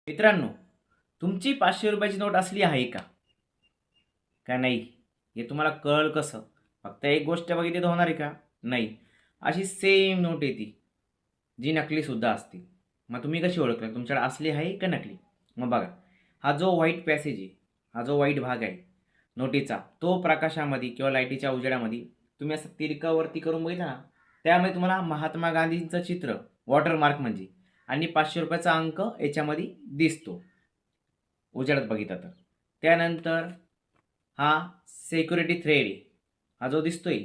मित्रांनो, तुमची 500 रुपयाची नोट असली आहे का? का नाही? हे तुम्हाला कळलं कसं? फक्त एक गोष्ट बघितली तर होणार आहे का? नाही. अशी सेम नोट येते, जी नकलीसुद्धा असते. मग तुम्ही कशी ओळखणार तुमच्याकडे असली आहे का नकली? मग बघा, हा जो व्हाईट पॅसेज आहे, हा जो व्हाईट भाग आहे नोटीचा, तो प्रकाशामध्ये किंवा लाईटीच्या उजेडामध्ये तुम्ही असं तिरकावरती करून बघितला ना, त्यामध्ये तुम्हाला महात्मा गांधींचं चित्र, वॉटरमार्क म्हणजे, आणि 500 रुपयाचा अंक याच्यामध्ये दिसतो उजेडात बघितला तर. त्यानंतर हा सिक्युरिटी थ्रेड आहे, हा जो दिसतोय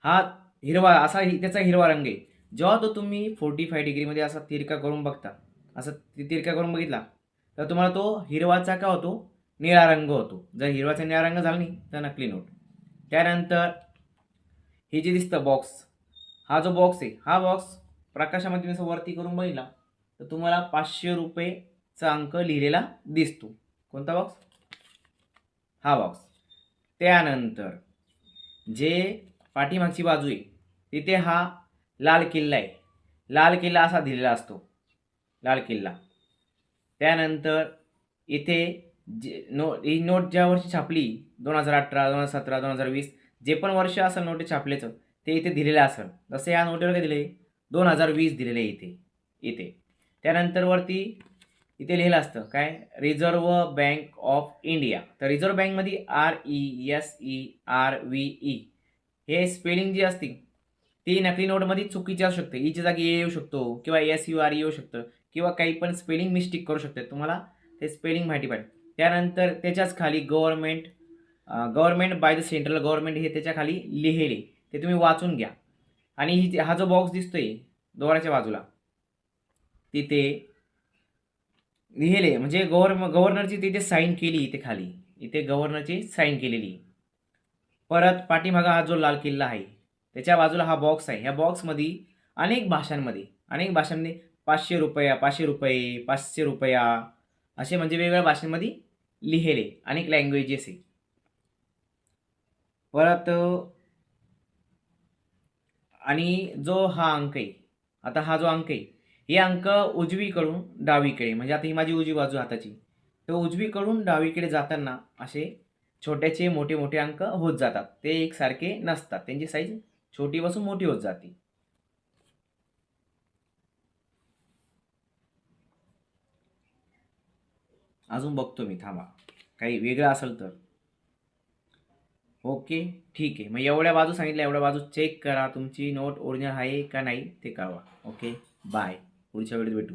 हा हिरवा असा त्याचा हिरवा रंग आहे. जेव्हा तो तुम्ही 45 डिग्रीमध्ये असा तिरका करून बघता, असं तिरका करून बघितला तर तुम्हाला तो हिरवाचा का होतो, निळा रंग होतो. जर हिरवाचा निळा रंग झाला नाही तर नकली नोट. त्यानंतर हे जे दिसतं बॉक्स, हा जो बॉक्स आहे, हा बॉक्स प्रकाशामध्ये तुम्ही असं वरती करून बघितला तर तुम्हाला 500 रुपयेचा अंक लिहिलेला दिसतो. कोणता बॉक्स? हा बॉक्स. त्यानंतर जे पाठीमागची बाजू आहे तिथे हा लाल किल्ला आहे, लाल किल्ला असा दिलेला असतो, लाल किल्ला. त्यानंतर इथे ही नोट ज्या वर्षी छापली, 2018, 2017, 2020, जे पण वर्ष असेल नोट छापल्याचं ते इथे दिलेलं असेल. जसं या नोटीवर काय दिले, 2020 दिलेले इथे इथे. त्यानंतर वरती इथे लिहिलं असतं काय, रिझर्व्ह बँक ऑफ इंडिया. तर रिझर्व्ह बँकमध्ये RESERVE हे स्पेलिंग जी असते ती नकली नोटमध्ये चुकीची असू शकते. ईच्या जागी ए येऊ शकतो किंवा SURE येऊ शकतं किंवा काही पण स्पेलिंग मिस्टेक करू शकते. तुम्हाला ते स्पेलिंग माहिती पाहिजे. त्यानंतर त्याच्याच खाली government by the central government हे त्याच्या खाली लिहिलेले, ते तुम्ही वाचून घ्या. आणि हा जो बॉक्स दिसतोय दोराच्या बाजूला तिथे लिहिले म्हणजे गव्हर्नरची तिथे साईन केली, इथे खाली इथे गव्हर्नरची साईन केलेली. परत पाठीमागा हा जो लाल किल्ला आहे त्याच्या बाजूला हा बॉक्स आहे. ह्या बॉक्समध्ये अनेक भाषांमध्ये 500 रुपया, 500 रुपये, 500 रुपया असे म्हणजे वेगवेगळ्या भाषेमध्ये लिहिले, अनेक लँग्वेजेस आहे. परत आणि जो हा अंक आहे, आता हा जो अंक आहे, हे अंक उजवीकडून डावीकडे, म्हणजे आता ही माझी उजवी बाजू हाताची, तर उजवीकडून डावीकडे जाताना असे छोट्याचे मोठे मोठे अंक होत जातात. ते एकसारखे नसतात, त्यांची साईज छोटीपासून मोठी होत जाते. अजून बघतो मी, थांबा, काही वेगळं असेल तर. ओके, ठीक आहे. मग एवढ्या बाजू सांगितल्या, एवढ्या बाजू चेक करा, तुमची नोट ओरिजिनल आहे का नाही ते कळवा. Okay, bye. पुढच्या वेळेस भेटू.